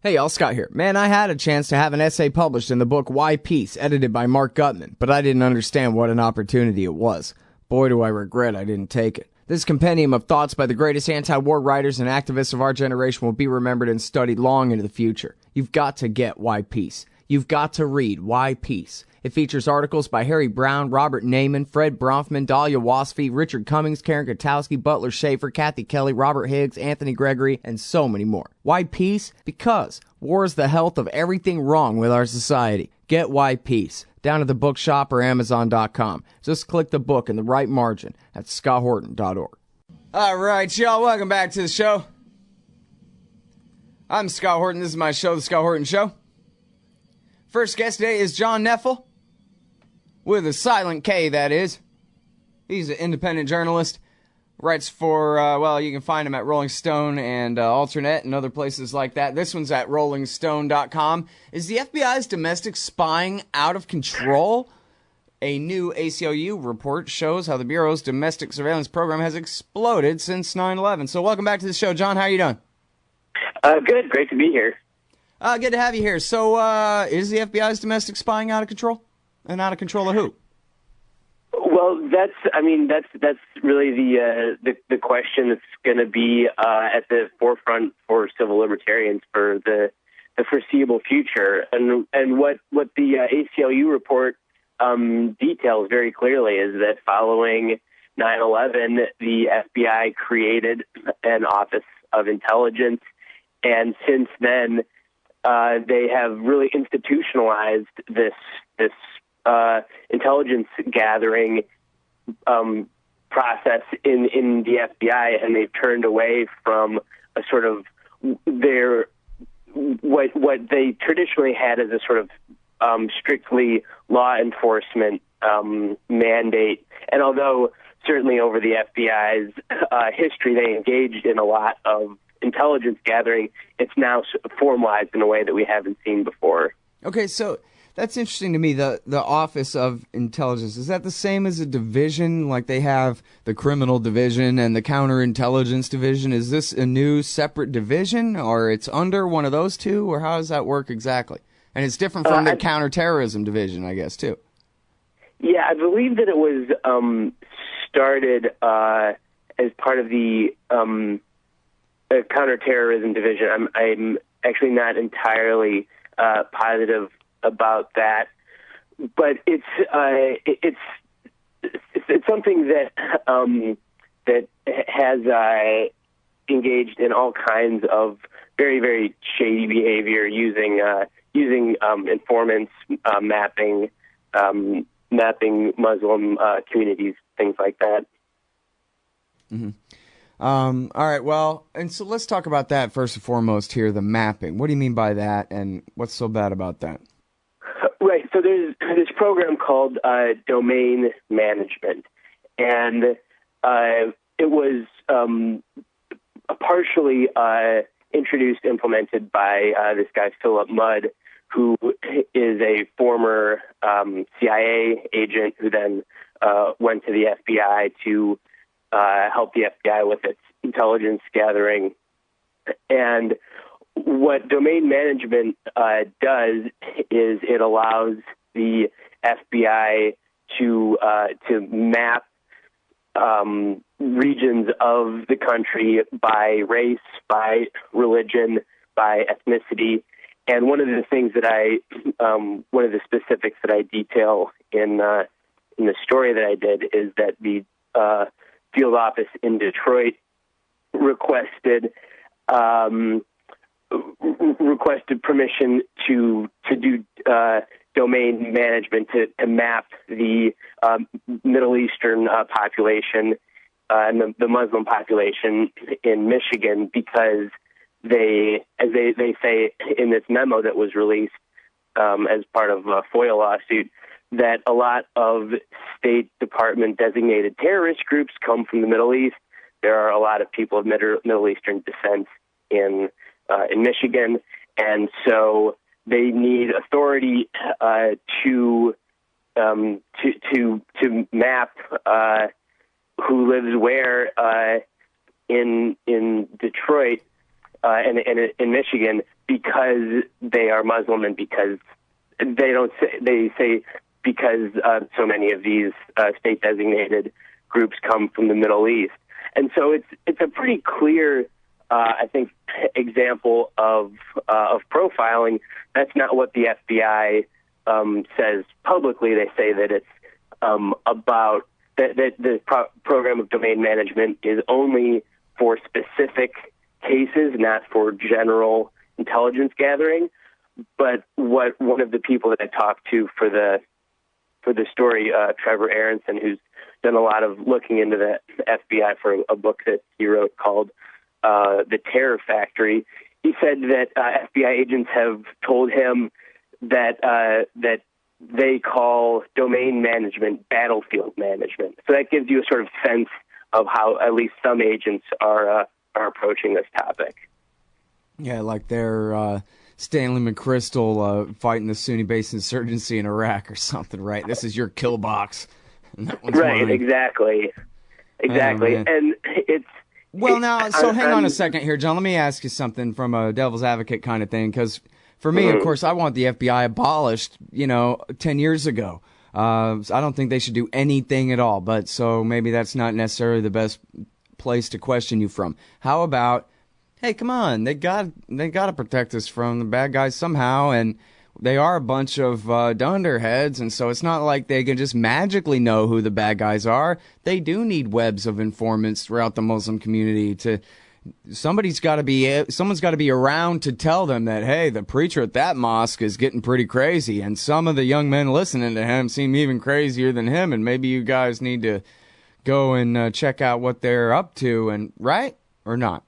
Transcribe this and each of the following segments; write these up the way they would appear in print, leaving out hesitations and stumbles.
Hey y'all, Scott here. Man, I had a chance to have an essay published in the book Why Peace, edited by Mark Gutman, but I didn't understand what an opportunity it was. Boy, do I regret I didn't take it. This compendium of thoughts by the greatest anti-war writers and activists of our generation will be remembered and studied long into the future. You've got to get Why Peace. You've got to read Why Peace. It features articles by Harry Brown, Robert Naiman, Fred Bronfman, Dahlia Wasfy, Richard Cummings, Karen Kotowski, Butler Schaefer, Kathy Kelly, Robert Higgs, Anthony Gregory, and so many more. Why Peace? Because war is the health of everything wrong with our society. Get Why Peace down at the bookshop or Amazon.com. Just click the book in the right margin at scotthorton.org. All right, y'all, welcome back to the show. I'm Scott Horton. This is my show, The Scott Horton Show. First guest today is John Knefel, with a silent K, that is. He's an independent journalist, writes for, you can find him at Rolling Stone and Alternet and other places like that. This one's at rollingstone.com. Is the FBI's domestic spying out of control? A new ACLU report shows how the Bureau's domestic surveillance program has exploded since 9/11. So welcome back to the show, John. How are you doing? Good. Great to be here. Good to have you here. So, is the FBI's domestic spying out of control? And out of control of who? Well, that's really the question that's going to be at the forefront for civil libertarians for the foreseeable future. And what the ACLU report details very clearly is that following 9/11, the FBI created an Office of Intelligence, and since then, they have really institutionalized this intelligence gathering process in the FBI, and they've turned away from a sort of their what they traditionally had as a sort of strictly law enforcement mandate. And although certainly over the FBI's history they engaged in a lot of intelligence gathering, it's now formalized in a way that we haven't seen before. Okay, so that's interesting to me, the Office of Intelligence. Is that the same as a division, like they have the criminal division and the counterintelligence division? Is this a new separate division, or it's under one of those two, or how does that work exactly? And it's different from the counterterrorism division, I guess, too. Yeah, I believe that it was started as part of the counterterrorism division. I'm actually not entirely positive about that, but it's something that that has engaged in all kinds of very, very shady behavior using informants, mapping Muslim communities, things like that. Mm-hmm. All right, well, and so let's talk about that first and foremost here, the mapping. What do you mean by that, and what's so bad about that? Right, so there's this program called domain management, and it was partially implemented by this guy, Philip Mudd, who is a former CIA agent who then went to the FBI to help the FBI with its intelligence gathering. And what domain management does is it allows the FBI to map regions of the country by race, by religion, by ethnicity. And one of the specifics that I detail in the story that I did is that the field office in Detroit requested permission to do domain management to map the Middle Eastern population and the Muslim population in Michigan, because they say in this memo that was released as part of a FOIA lawsuit, that a lot of State Department designated terrorist groups come from the Middle East. There are a lot of people of Middle Eastern descent in Michigan, and so they need authority to map who lives where in Detroit. in Michigan because they are Muslim and because they say because so many of these state designated groups come from the Middle East. And so it's a pretty clear, I think, example of profiling. That's not what the FBI says publicly. They say that it's about that the program of domain management is only for specific cases, not for general intelligence gathering. But what one of the people that I talked to for the story, Trevor Aronson, who's done a lot of looking into the FBI for a book that he wrote called The Terror Factory, he said that FBI agents have told him that they call domain management battlefield management. So that gives you a sort of sense of how at least some agents are approaching this topic. Yeah, like they're Stanley McChrystal fighting the Sunni-based insurgency in Iraq or something, right? This is your kill box. And that one's right, mine. Exactly. And it's... Well, now, so hang on a second here, John. Let me ask you something from a devil's advocate kind of thing, because for me, of course, I want the FBI abolished, 10 years ago. I don't think they should do anything at all, but so maybe that's not necessarily the best place to question you from. How about, hey, come on, they got to protect us from the bad guys somehow, and they are a bunch of dunderheads, and so it's not like they can just magically know who the bad guys are. They do need webs of informants throughout the Muslim community someone's got to be around to tell them that, hey, the preacher at that mosque is getting pretty crazy, and some of the young men listening to him seem even crazier than him, and maybe you guys need to go and check out what they're up to, and right or not?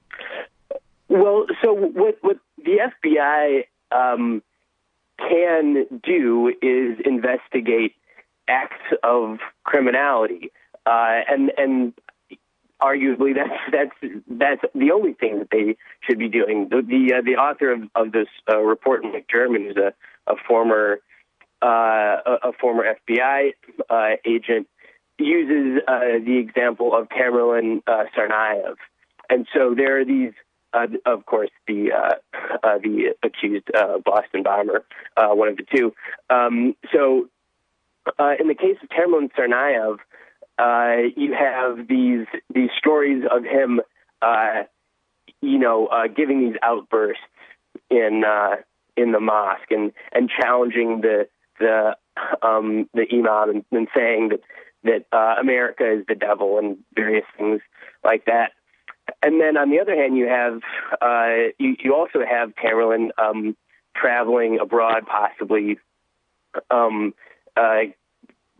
Well, so what the FBI can do is investigate acts of criminality, and arguably that's the only thing that they should be doing. The author of this report, McDermott, who's a former FBI agent, uses the example of Tamerlan Tsarnaev, and so there are these. Of course, the accused Boston bomber, one of the two. So, in the case of Tamerlan Tsarnaev, you have these stories of him, giving these outbursts in the mosque and challenging the imam and saying that America is the devil and various things like that. And then on the other hand, you have you also have Tamerlan traveling abroad, possibly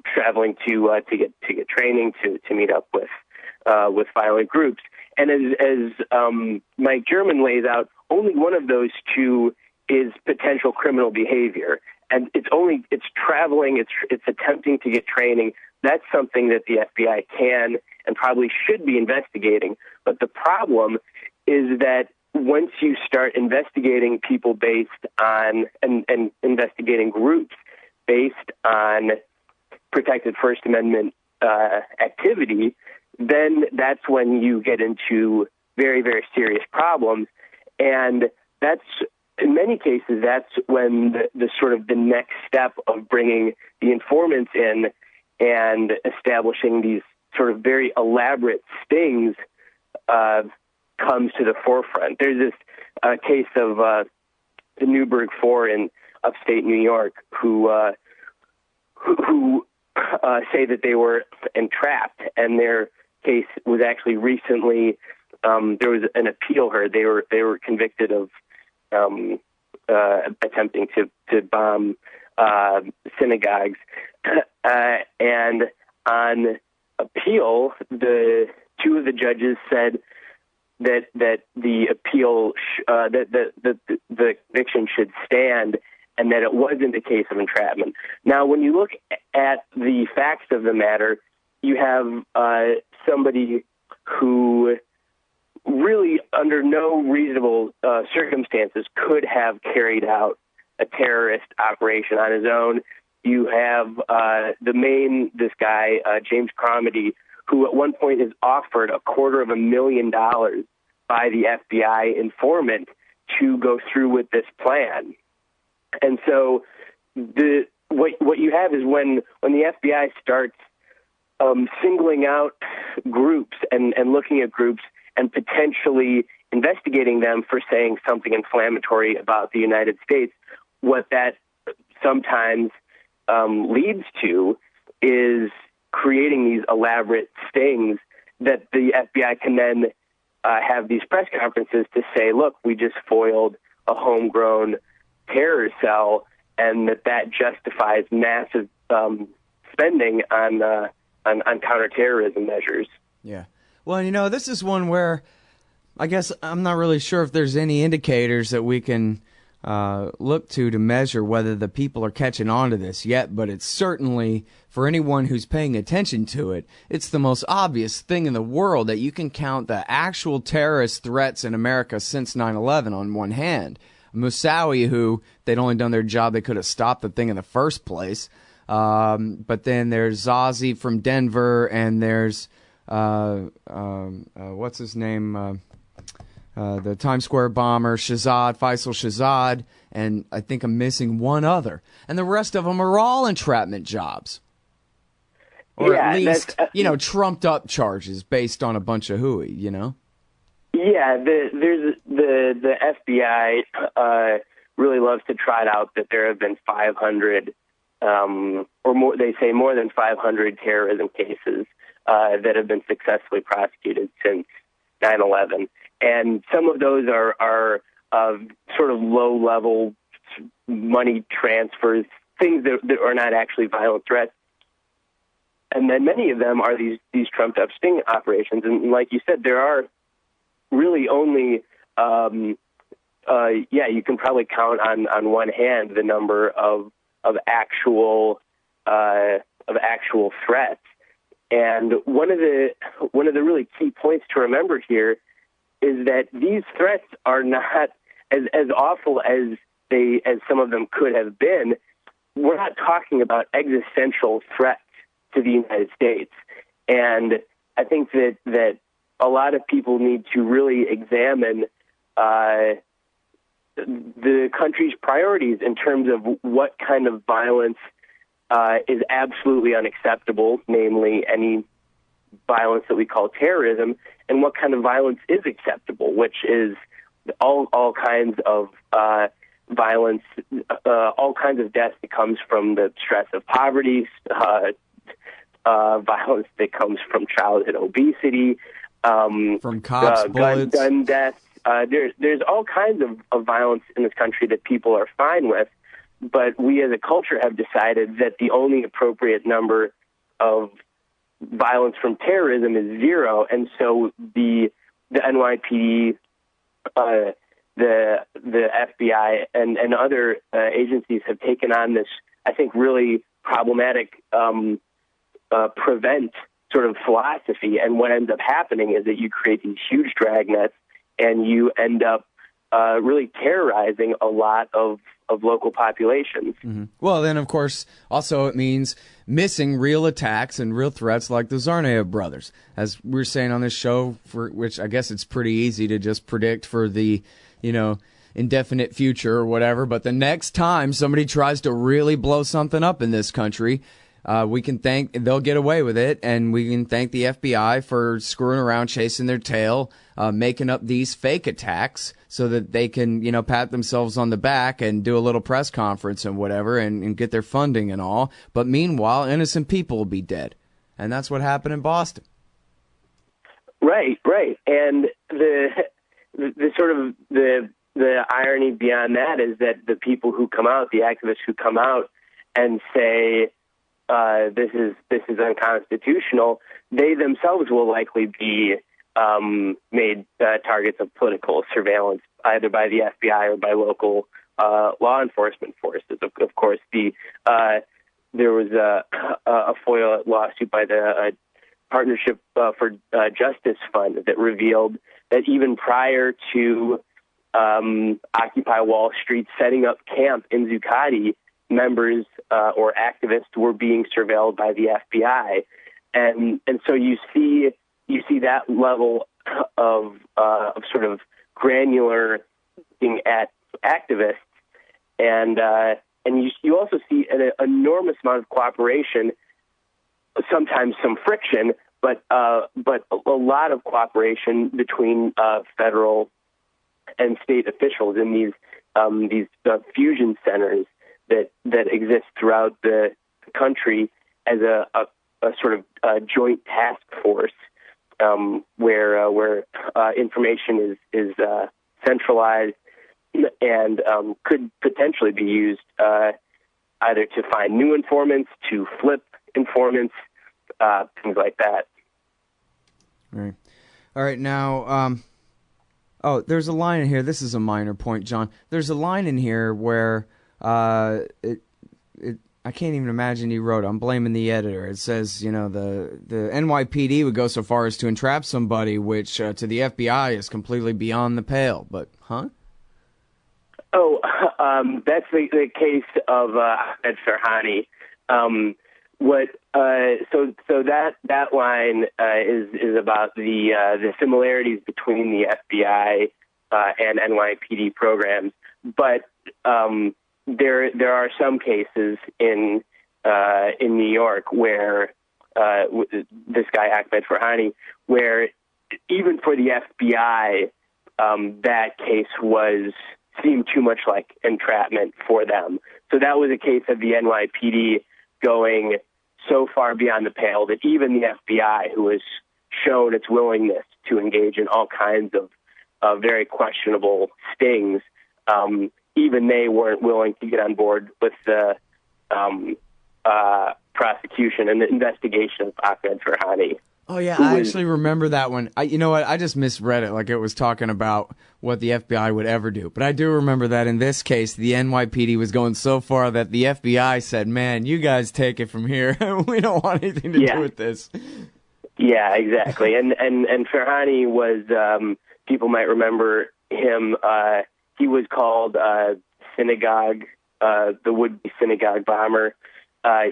traveling to get training to meet up with violent groups. And as Mike German lays out, only one of those two is potential criminal behavior, and it's traveling, it's attempting to get training. That's something that the FBI can and probably should be investigating. But the problem is that once you start investigating people based on and investigating groups based on protected First Amendment activity, then that's when you get into very, very serious problems. And that's, in many cases, that's when the sort of the next step of bringing the informants in and establishing these sort of very elaborate stings comes to the forefront. There's this case of the Newburgh Four in upstate New York who say that they were entrapped, and their case was actually recently there was an appeal heard. They were convicted of attempting to bomb synagogues, and on appeal, two of the judges said that the appeal that the conviction should stand, and that it wasn't a case of entrapment. Now, when you look at the facts of the matter, you have somebody who really, under no reasonable circumstances, could have carried out a terrorist operation on his own. You have this guy, James Cromedy, who at one point is offered $250,000 by the FBI informant to go through with this plan. And so what you have is when the FBI starts singling out groups and looking at groups and potentially investigating them for saying something inflammatory about the United States, what that sometimes leads to is creating these elaborate stings that the FBI can then have these press conferences to say, look, we just foiled a homegrown terror cell, and that justifies massive spending on counterterrorism measures. Yeah. Well, this is one where I guess I'm not really sure if there's any indicators that we can look to measure whether the people are catching on to this yet, but it's certainly, for anyone who's paying attention to it, it's the most obvious thing in the world that you can count the actual terrorist threats in America since 9/11 on one hand. Moussaoui, who they'd only done their job, they could have stopped the thing in the first place. But then there's Zazi from Denver, and there's what's his name? The Times Square bomber, Faisal Shahzad, and I think I'm missing one other. And the rest of them are all entrapment jobs. Or at least, trumped up charges based on a bunch of hooey, Yeah, there's the FBI really loves to trot out that there have been 500 or more. They say more than 500 terrorism cases that have been successfully prosecuted since 9/11, and some of those are sort of low-level money transfers, things that are not actually violent threats. And then many of them are these trumped-up sting operations. And like you said, there are really only, you can probably count on one hand the number of actual threats. And one of the really key points to remember here is that these threats are not as awful as some of them could have been. We're not talking about existential threats to the United States, and I think that a lot of people need to really examine the country's priorities in terms of what kind of violence is absolutely unacceptable, namely any violence that we call terrorism, and what kind of violence is acceptable, which is all kinds of violence, all kinds of death that comes from the stress of poverty, violence that comes from childhood obesity, from cops, bullets, gun deaths. There's all kinds of violence in this country that people are fine with, but we as a culture have decided that the only appropriate number of violence from terrorism is 0, and so the NYPD, the FBI, and other agencies have taken on this, I think, really problematic prevent sort of philosophy. And what ends up happening is that you create these huge dragnets, and you end up really terrorizing a lot of local populations. Mm-hmm. Well, then, of course, also it means missing real attacks and real threats like the Tsarnaev brothers. As we were saying on this show, for which I guess it's pretty easy to just predict for the, indefinite future or whatever, but the next time somebody tries to really blow something up in this country, they'll get away with it, and we can thank the FBI for screwing around, chasing their tail, making up these fake attacks so that they can, pat themselves on the back and do a little press conference and whatever and get their funding and all. But meanwhile, innocent people will be dead. And that's what happened in Boston. Right. And the sort of the irony beyond that is that the people who come out, the activists who come out and say, this is unconstitutional, they themselves will likely be made targets of political surveillance, either by the FBI or by local law enforcement forces. Of course, there was a FOIA lawsuit by the Partnership for Justice Fund that revealed that even prior to Occupy Wall Street setting up camp in Zuccotti, members or activists were being surveilled by the FBI, and so you see that level of sort of granular looking at activists, and you also see an enormous amount of cooperation, sometimes some friction, but a lot of cooperation between federal and state officials in these fusion centers that exist throughout the country as a sort of joint task force where information is centralized and could potentially be used either to find new informants, to flip informants, things like that. Right. All right. Now, there's a line in here. This is a minor point, John. There's a line in here where I can't even imagine he wrote. I'm blaming the editor. It says, the NYPD would go so far as to entrap somebody, which to the FBI is completely beyond the pale. But, huh? Oh, that's the case of Ahmed Farhani. So that line is about the similarities between the FBI and NYPD programs, but there are some cases in New York where this guy Ahmed Farhani, where even for the FBI, that case seemed too much like entrapment for them. So that was a case of the NYPD going so far beyond the pale that even the FBI, who has shown its willingness to engage in all kinds of very questionable stings, even they weren't willing to get on board with the prosecution and the investigation of Ahmed Farhani. Oh, yeah, I actually remember that one. You know what? I just misread it like it was talking about what the FBI would ever do. But I do remember that in this case, the NYPD was going so far that the FBI said, man, you guys take it from here. We don't want anything to do with this. Yeah, exactly. And Farhani was, people might remember him, he was called synagogue, the would-be synagogue bomber.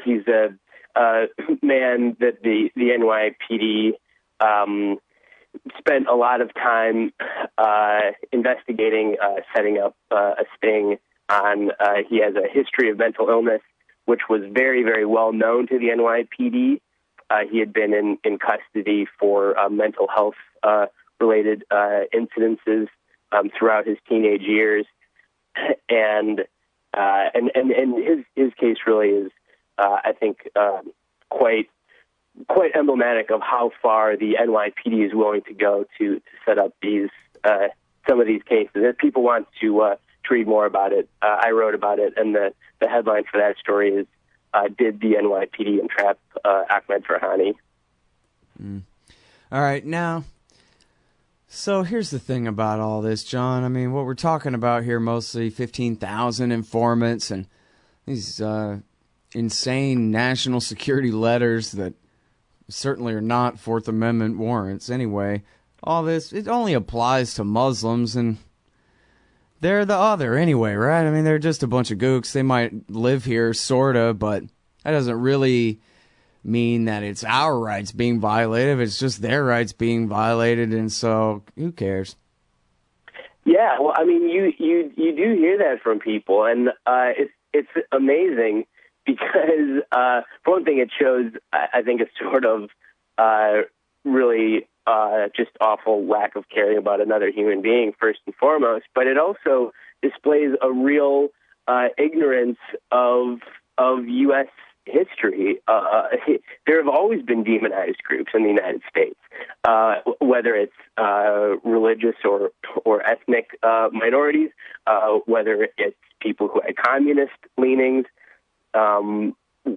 He's a man that the NYPD spent a lot of time investigating, setting up a sting on. He has a history of mental illness, which was very, very well known to the NYPD. He had been in custody for mental health related incidences throughout his teenage years, and his case really is, I think, quite emblematic of how far the NYPD is willing to go to set up these some of these cases. If people want to read more about it, I wrote about it, and the headline for that story is "Did the NYPD entrap Ahmed Farhani?" All right, now. So here's the thing about all this, John. I mean, what we're talking about here, mostly 15,000 informants and these insane national security letters that certainly are not Fourth Amendment warrants anyway. All this, it only applies to Muslims, and they're the other anyway, right? I mean, they're just a bunch of gooks. They might live here, sorta, but that doesn't really mean that it's our rights being violated. It's just their rights being violated, and so who cares? Yeah, well, I mean, you do hear that from people, and it's amazing because for one thing, it shows, I think, a sort of really just awful lack of caring about another human being first and foremost, but it also displays a real ignorance of U.S. history. There have always been demonized groups in the United States, whether it's religious or ethnic minorities, whether it's people who had communist leanings,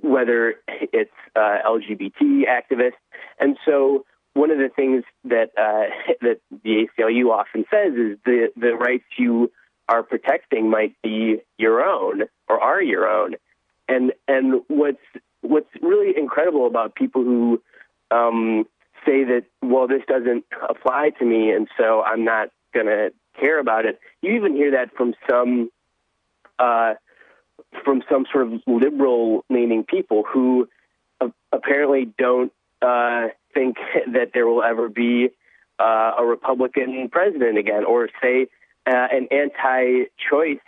whether it's LGBT activists. And so one of the things that that the ACLU often says is the rights you are protecting might be your own or are your own. And what's really incredible about people who say that, well, this doesn't apply to me, and so I'm not going to care about it. You even hear that from some sort of liberal-leaning people who apparently don't think that there will ever be a Republican president again, or say an anti-choice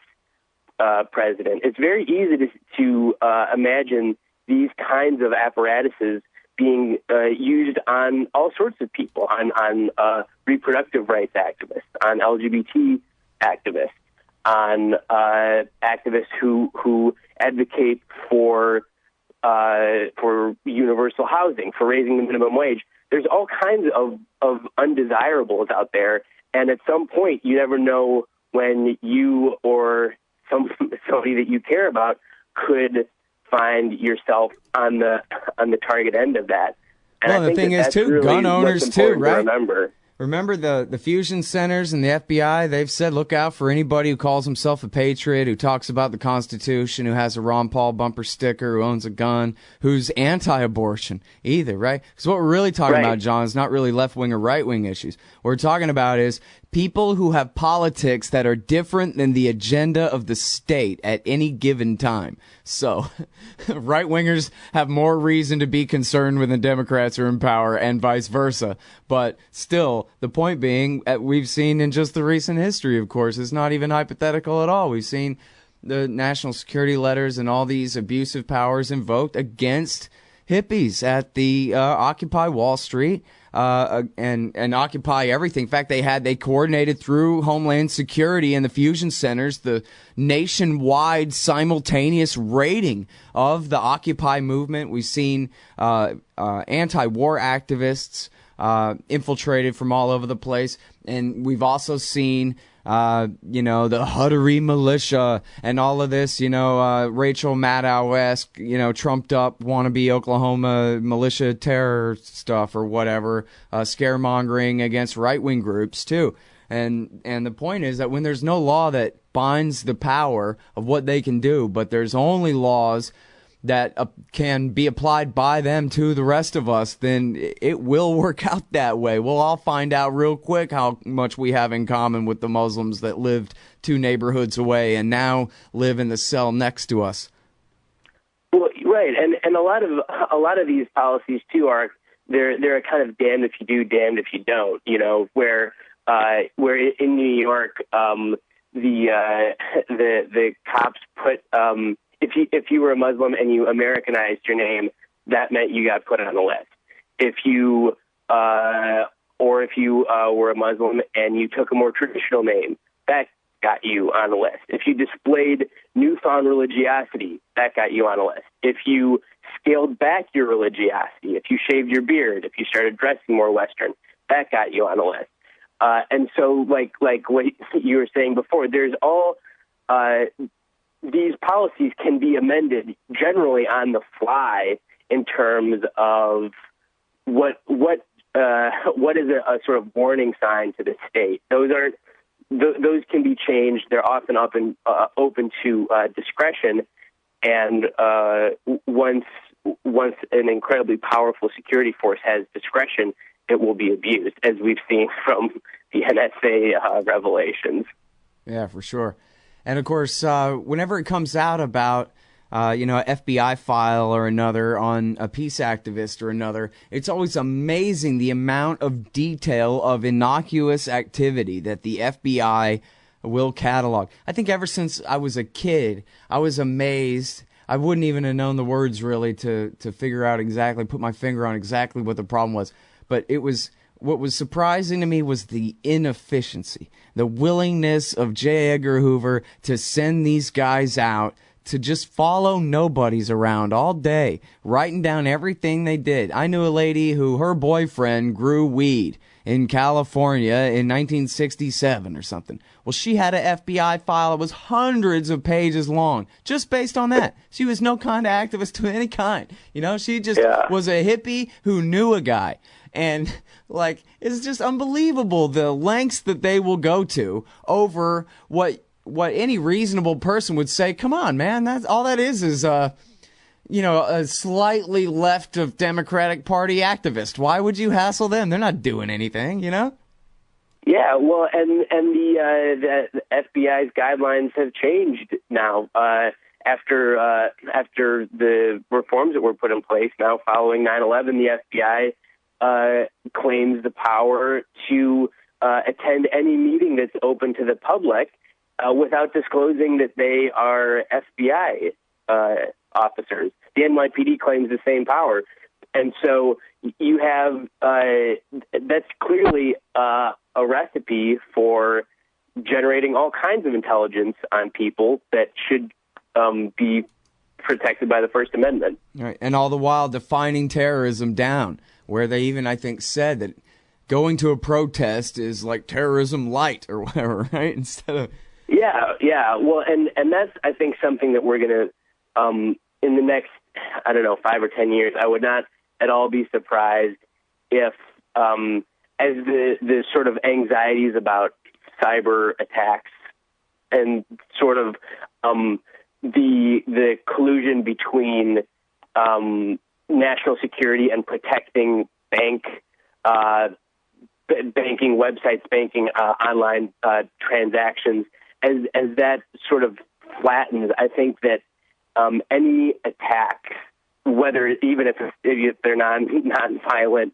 president. It's very easy to imagine these kinds of apparatuses being used on all sorts of people, on reproductive rights activists, on LGBT activists, on activists who advocate for universal housing, for raising the minimum wage. There's all kinds of undesirables out there, and at some point, you never know when you or somebody that you care about could find yourself on the target end of that. And well, I think the thing is, too, really gun owners, too, right? Remember the fusion centers and the FBI, they've said look out for anybody who calls himself a patriot, who talks about the Constitution, who has a Ron Paul bumper sticker, who owns a gun, who's anti-abortion either, right? Because what we're really talking about, John, is not really left-wing or right-wing issues. What we're talking about is people who have politics that are different than the agenda of the state at any given time. So, right-wingers have more reason to be concerned when the Democrats are in power and vice versa. But still, the point being, we've seen in just the recent history, of course, it's not even hypothetical at all. We've seen the national security letters and all these abusive powers invoked against hippies at the Occupy Wall Street. And occupy everything. In fact, they coordinated through Homeland Security and the fusion centers the nationwide simultaneous raiding of the Occupy movement. We've seen anti-war activists infiltrated from all over the place, and we've also seen the Huttery militia and all of this, Rachel Maddow-esque, trumped up wannabe Oklahoma militia terror stuff or whatever, scaremongering against right-wing groups too. And the point is that when there's no law that binds the power of what they can do, but there's only laws that can be applied by them to the rest of us, then it will work out that way. We'll all find out real quick how much we have in common with the Muslims that lived 2 neighborhoods away and now live in the cell next to us. Well, right, and a lot of these policies too are they're a kind of damned if you do, damned if you don't. Where in New York, the cops put. If you were a Muslim and you Americanized your name, that meant you got put on the list. If you were a Muslim and you took a more traditional name, that got you on the list. If you displayed newfound religiosity, that got you on the list. If you scaled back your religiosity, if you shaved your beard, if you started dressing more Western, that got you on the list. And so, like what you were saying before, there's all. These policies can be amended generally on the fly in terms of what is a sort of warning sign to the state. Those can be changed. They're often open to discretion, and once an incredibly powerful security force has discretion, it will be abused, as we've seen from the NSA revelations. Yeah, for sure. And, of course, whenever it comes out about, an FBI file or another on a peace activist or another, it's always amazing the amount of detail of innocuous activity that the FBI will catalog. I think ever since I was a kid, I was amazed. I wouldn't even have known the words, really, to figure out exactly, put my finger on exactly what the problem was. But it was... What was surprising to me was the inefficiency, the willingness of J. Edgar Hoover to send these guys out to just follow nobodies around all day, writing down everything they did. I knew a lady who her boyfriend grew weed in California in 1967 or something. Well, she had an FBI file that was hundreds of pages long, just based on that. She was no kind of activist of any kind. She just was a hippie who knew a guy. And, it's just unbelievable the lengths that they will go to over what any reasonable person would say, come on, man, that's all that is a slightly left of Democratic Party activist. Why would you hassle them? They're not doing anything, Yeah, well, and the FBI's guidelines have changed now after the reforms that were put in place. Now, following 9/11, the FBI claims the power to attend any meeting that's open to the public without disclosing that they are FBI officers. The NYPD claims the same power. And so you have, that's clearly a recipe for generating all kinds of intelligence on people that should be protected by the First Amendment. Right. And all the while defining terrorism down, where they even, I think, said that going to a protest is like terrorism light or whatever, right? Instead of... Yeah. Well, and that's, I think, something that we're going to, in the next, 5 or 10 years, I would not at all be surprised if, as the sort of anxieties about cyber attacks and sort of the collusion between national security and protecting banking websites, banking online transactions, as that sort of flattens, I think that any attack, whether even if they're non-violent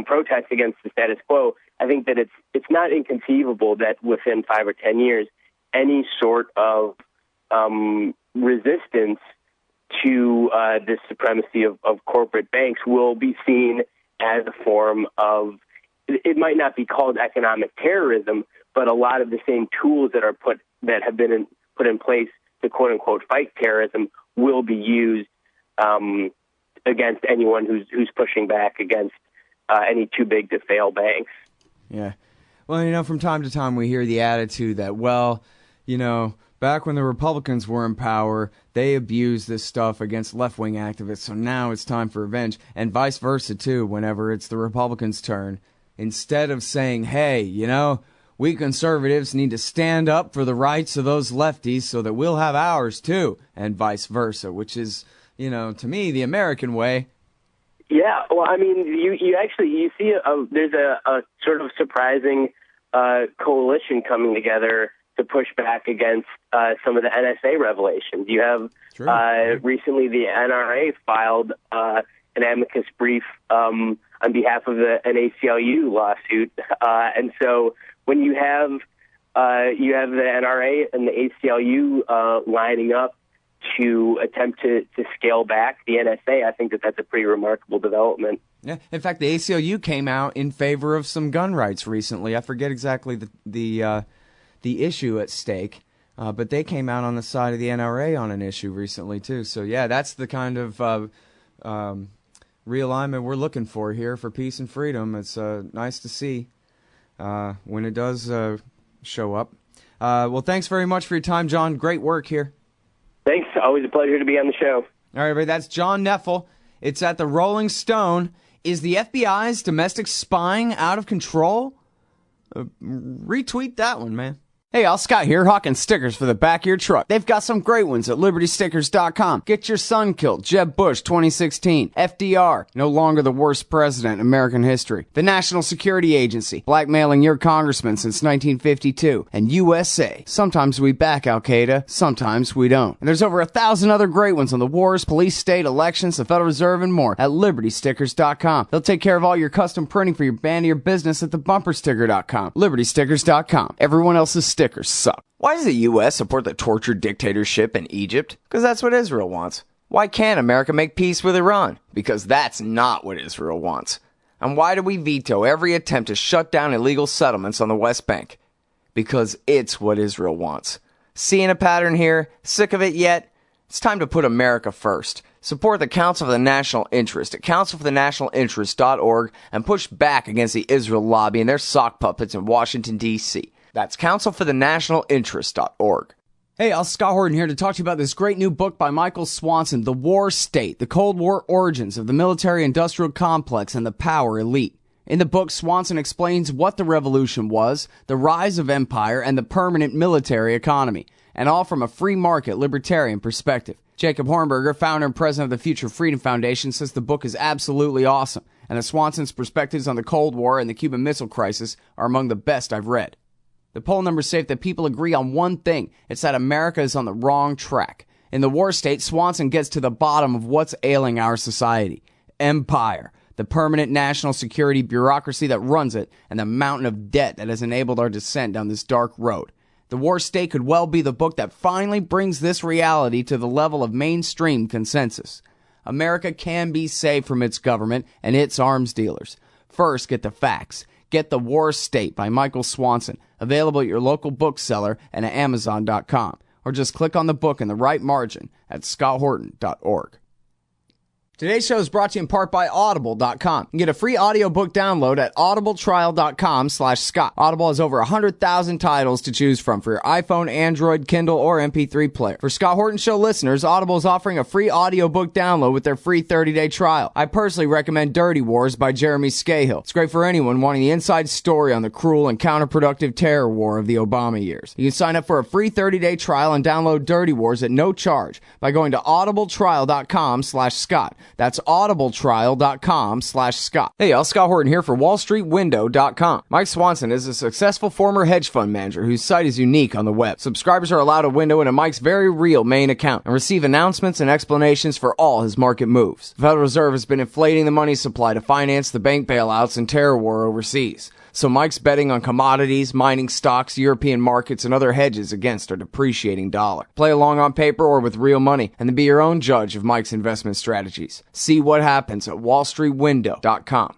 protests against the status quo, I think that it's not inconceivable that within 5 or 10 years, any sort of resistance to the supremacy of corporate banks will be seen as a form of, it might not be called economic terrorism, but a lot of the same tools that have been put in place to quote unquote fight terrorism will be used against anyone who's pushing back against any too big to fail banks. Yeah. Well, from time to time we hear the attitude that, back when the Republicans were in power, they abused this stuff against left-wing activists, so now it's time for revenge. And vice versa, too, whenever it's the Republicans' turn. Instead of saying, hey, we conservatives need to stand up for the rights of those lefties so that we'll have ours, too, and vice versa, which is, to me, the American way. Yeah, well, I mean, you see there's a sort of surprising coalition coming together to push back against some of the NSA revelations. You have recently the NRA filed an amicus brief on behalf of an ACLU lawsuit, and so when you have the NRA and the ACLU lining up to attempt to scale back the NSA, I think that's a pretty remarkable development. Yeah, in fact, the ACLU came out in favor of some gun rights recently. I forget exactly the issue at stake, but they came out on the side of the NRA on an issue recently too. So yeah, that's the kind of realignment we're looking for here for peace and freedom. It's nice to see when it does show up. Well, thanks very much for your time, John. Great work here. Thanks. Always a pleasure to be on the show. All right, everybody, that's John Knefel. It's at the Rolling Stone. Is the FBI's domestic spying out of control? Retweet that one, man. Hey, all, Scott here, hawking stickers for the back of your truck. They've got some great ones at LibertyStickers.com. Get your son killed, Jeb Bush 2016. FDR, no longer the worst president in American history. The National Security Agency, blackmailing your congressman since 1952. And USA, sometimes we back Al-Qaeda, sometimes we don't. And there's over 1,000 other great ones on the wars, police, state, elections, the Federal Reserve, and more at LibertyStickers.com. They'll take care of all your custom printing for your band or your business at thebumpersticker.com. LibertyStickers.com. Everyone else's stickers suck. Why does the U.S. support the tortured dictatorship in Egypt? Because that's what Israel wants. Why can't America make peace with Iran? Because that's not what Israel wants. And why do we veto every attempt to shut down illegal settlements on the West Bank? Because it's what Israel wants. Seeing a pattern here? Sick of it yet? It's time to put America first. Support the Council for the National Interest at councilforthenationalinterest.org and push back against the Israel lobby and their sock puppets in Washington, D.C. That's councilforthenationalinterest.org. Hey, I'm Scott Horton here to talk to you about this great new book by Michael Swanson, The War State, The Cold War Origins of the Military-Industrial Complex and the Power Elite. In the book, Swanson explains what the revolution was, the rise of empire, and the permanent military economy, and all from a free market libertarian perspective. Jacob Hornberger, founder and president of the Future Freedom Foundation, says the book is absolutely awesome, and that Swanson's perspectives on the Cold War and the Cuban Missile Crisis are among the best I've read. The poll numbers say that people agree on one thing. It's that America is on the wrong track. In The War State, Swanson gets to the bottom of what's ailing our society. Empire. the permanent national security bureaucracy that runs it, and the mountain of debt that has enabled our descent down this dark road. The War State could well be the book that finally brings this reality to the level of mainstream consensus. America can be saved from its government and its arms dealers. First, get the facts. Get The War State by Michael Swanson, available at your local bookseller and at Amazon.com. Or just click on the book in the right margin at scotthorton.org. Today's show is brought to you in part by Audible.com. You can get a free audiobook download at audibletrial.com/Scott. Audible has over 100,000 titles to choose from for your iPhone, Android, Kindle, or MP3 player. For Scott Horton Show listeners, Audible is offering a free audiobook download with their free 30-day trial. I personally recommend Dirty Wars by Jeremy Scahill. It's great for anyone wanting the inside story on the cruel and counterproductive terror war of the Obama years. You can sign up for a free 30-day trial and download Dirty Wars at no charge by going to audibletrial.com/Scott. That's audibletrial.com/Scott. Hey y'all, Scott Horton here for wallstreetwindow.com. Mike Swanson is a successful former hedge fund manager whose site is unique on the web. Subscribers are allowed a window into Mike's very real main account and receive announcements and explanations for all his market moves. The Federal Reserve has been inflating the money supply to finance the bank bailouts and terror war overseas. So Mike's betting on commodities, mining stocks, European markets, and other hedges against our depreciating dollar. Play along on paper or with real money, and then be your own judge of Mike's investment strategies. See what happens at wallstreetwindow.com.